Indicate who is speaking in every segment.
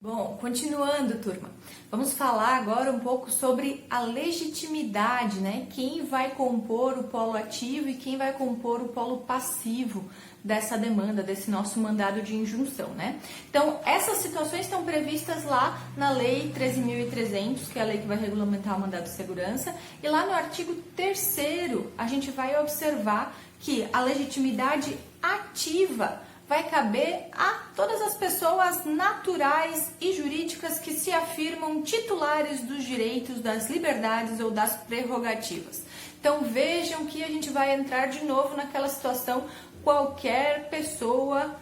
Speaker 1: Bom, continuando, turma, vamos falar agora um pouco sobre a legitimidade, né? Quem vai compor o polo ativo e quem vai compor o polo passivo dessa demanda, desse nosso mandado de injunção, né? Então, essas situações estão previstas lá na Lei 13.300, que é a lei que vai regulamentar o mandado de segurança, e lá no artigo 3º a gente vai observar que a legitimidade ativa vai caber a todas as pessoas naturais e jurídicas que se afirmam titulares dos direitos, das liberdades ou das prerrogativas. Então vejam que a gente vai entrar de novo naquela situação, qualquer pessoa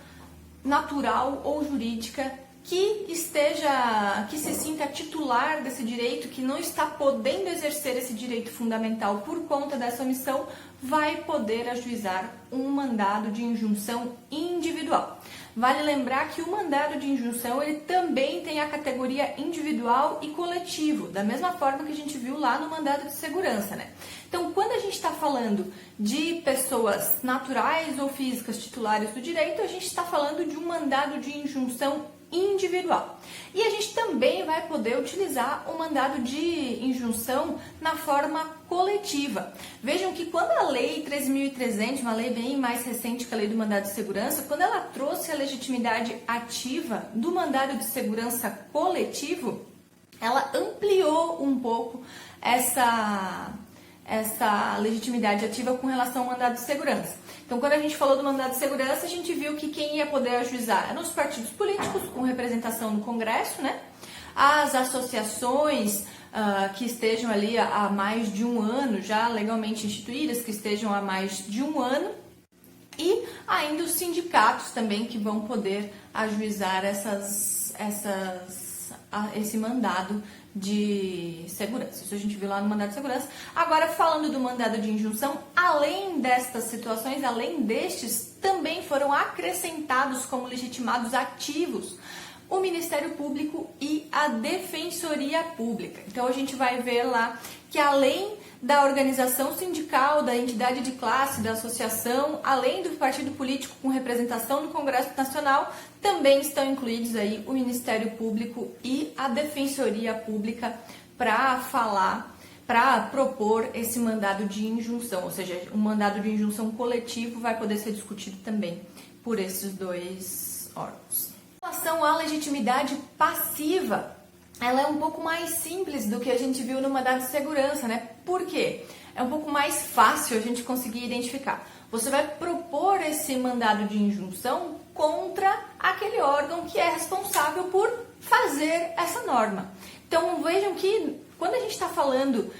Speaker 1: natural ou jurídica que se sinta titular desse direito, que não está podendo exercer esse direito fundamental por conta dessa omissão, vai poder ajuizar um mandado de injunção individual. Vale lembrar que o mandado de injunção ele também tem a categoria individual e coletivo, da mesma forma que a gente viu lá no mandado de segurança, né? Então, quando a gente está falando de pessoas naturais ou físicas titulares do direito, a gente está falando de um mandado de injunção individual. E a gente também vai poder utilizar o mandado de injunção na forma coletiva. Vejam que quando a Lei 13.300, uma lei bem mais recente que a Lei do Mandado de Segurança, quando ela trouxe a legitimidade ativa do mandado de segurança coletivo, ela ampliou um pouco essa legitimidade ativa com relação ao mandado de segurança. Então, quando a gente falou do mandado de segurança, a gente viu que quem ia poder ajuizar eram os partidos políticos com representação no Congresso, né? As associações que estejam ali há mais de um ano, já legalmente instituídas, que estejam há mais de um ano, e ainda os sindicatos também que vão poder ajuizar esse mandado de segurança. Isso a gente viu lá no mandado de segurança. Agora, falando do mandado de injunção, além destas situações, além destes, também foram acrescentados como legitimados ativos o Ministério Público e a Defensoria Pública. Então, a gente vai ver lá que além da organização sindical, da entidade de classe, da associação, além do partido político com representação no Congresso Nacional, também estão incluídos aí o Ministério Público e a Defensoria Pública para propor esse mandado de injunção, ou seja, o mandado de injunção coletivo vai poder ser discutido também por esses dois órgãos. Em relação à legitimidade passiva, ela é um pouco mais simples do que a gente viu no mandado de segurança, né? Por quê? É um pouco mais fácil a gente conseguir identificar. Você vai propor esse mandado de injunção contra aquele órgão que é responsável por fazer essa norma. Então vejam que quando a gente está falando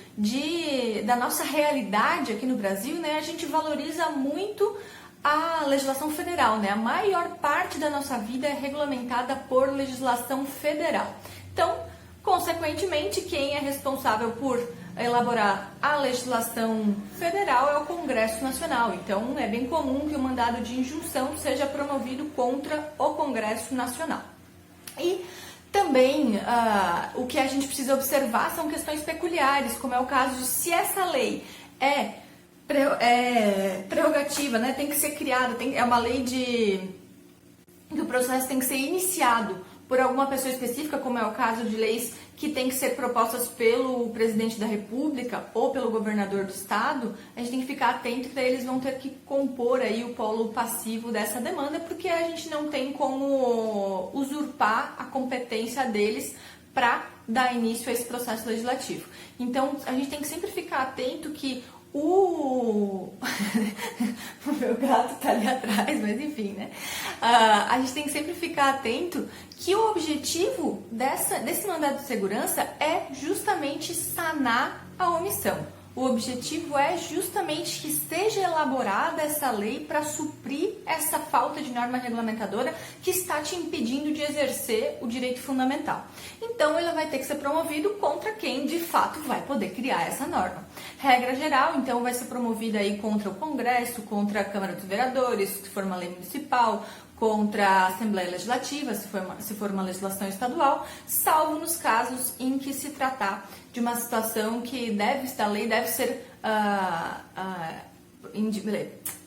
Speaker 1: da nossa realidade aqui no Brasil, né, a gente valoriza muito a legislação federal, né? A maior parte da nossa vida é regulamentada por legislação federal. Então, consequentemente, quem é responsável por elaborar a legislação federal é o Congresso Nacional. Então, é bem comum que o mandado de injunção seja promovido contra o Congresso Nacional. E também o que a gente precisa observar são questões peculiares, como é o caso de se essa lei é prerrogativa, né? Tem que ser criada, é uma lei que o processo tem que ser iniciado por alguma pessoa específica, como é o caso de leis que têm que ser propostas pelo presidente da República ou pelo governador do estado, a gente tem que ficar atento que eles vão ter que compor aí o polo passivo dessa demanda, porque a gente não tem como usurpar a competência deles para dar início a esse processo legislativo. Então, a gente tem que sempre ficar atento que o meu gato tá ali atrás, mas enfim, né? A gente tem que sempre ficar atento que o objetivo desse mandado de segurança é justamente sanar a omissão. O objetivo é justamente que seja elaborada essa lei para suprir essa falta de norma regulamentadora que está te impedindo de exercer o direito fundamental. Então, ele vai ter que ser promovido contra quem, de fato, vai poder criar essa norma. Regra geral, então, vai ser promovida aí contra o Congresso, contra a Câmara dos Vereadores, se for uma lei municipal, contra a Assembleia Legislativa, se for uma legislação estadual, salvo nos casos em que se tratar de uma situação que a lei deve ser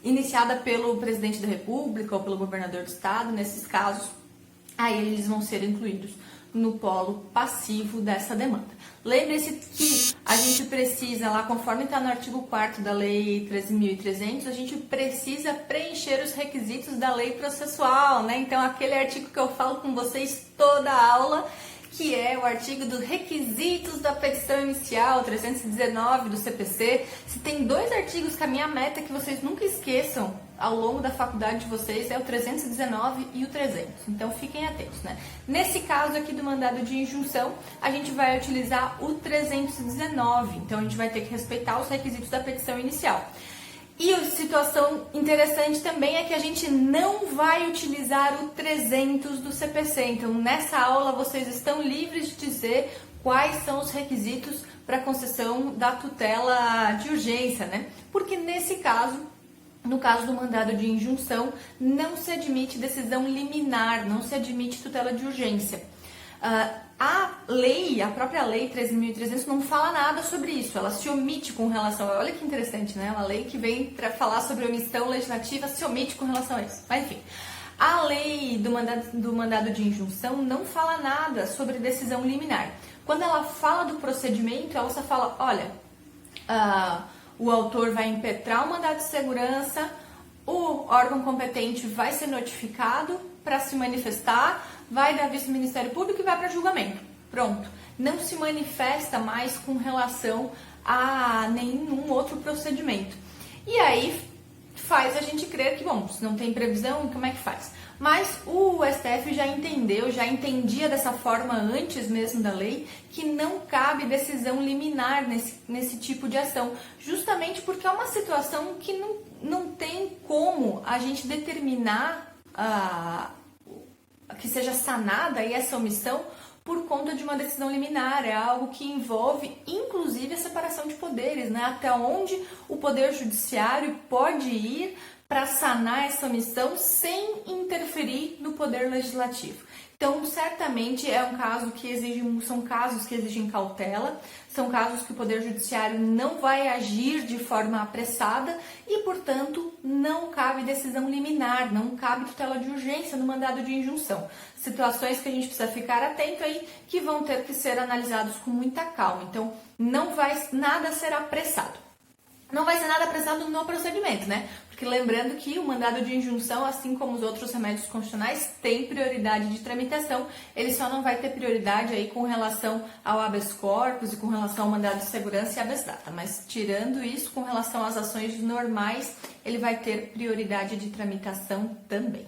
Speaker 1: iniciada pelo presidente da República ou pelo governador do estado. Nesses casos, aí eles vão ser incluídos no polo passivo dessa demanda. Lembre-se que a gente precisa, lá conforme está no artigo 4º da Lei 13.300, a gente precisa preencher os requisitos da lei processual, né? Então, aquele artigo que eu falo com vocês toda a aula, que é o artigo dos requisitos da petição inicial, 319 do CPC. Se tem 2 artigos que a minha meta é que vocês nunca esqueçam ao longo da faculdade de vocês, é o 319 e o 300. Então, fiquem atentos, né? Nesse caso aqui do mandado de injunção, a gente vai utilizar o 319. Então, a gente vai ter que respeitar os requisitos da petição inicial. E a situação interessante também é que a gente não vai utilizar o 300 do CPC. Então, nessa aula, vocês estão livres de dizer quais são os requisitos para concessão da tutela de urgência, né? Porque nesse caso, no caso do mandado de injunção, não se admite decisão liminar, não se admite tutela de urgência. A própria lei 13.300 não fala nada sobre isso, ela se omite com relação a... Olha que interessante, né? Uma lei que vem para falar sobre omissão legislativa se omite com relação a isso. Mas enfim, a lei do mandado de injunção não fala nada sobre decisão liminar. Quando ela fala do procedimento, ela só fala, olha, o autor vai impetrar o mandado de segurança, o órgão competente vai ser notificado para se manifestar, vai dar aviso ao Ministério Público e vai para julgamento. Pronto. Não se manifesta mais com relação a nenhum outro procedimento. E aí faz a gente crer que, bom, se não tem previsão, como é que faz? Mas o STF já entendeu, já entendia dessa forma antes mesmo da lei, que não cabe decisão liminar nesse tipo de ação, justamente porque é uma situação que não tem como a gente determinar que seja sanada aí essa omissão por conta de uma decisão liminar. É algo que envolve, inclusive, a separação de poderes, né? Até onde o Poder Judiciário pode ir para sanar essa omissão sem interferir no Poder Legislativo. Então, certamente são casos que exigem cautela, são casos que o Poder Judiciário não vai agir de forma apressada e, portanto, não cabe decisão liminar, não cabe tutela de urgência no mandado de injunção. Situações que a gente precisa ficar atento aí, que vão ter que ser analisados com muita calma. Então, não vai nada ser apressado. Não vai ser nada apressado no procedimento, né? Porque lembrando que o mandado de injunção, assim como os outros remédios constitucionais, tem prioridade de tramitação. Ele só não vai ter prioridade aí com relação ao habeas corpus e com relação ao mandado de segurança e habeas data. Mas tirando isso, com relação às ações normais, ele vai ter prioridade de tramitação também.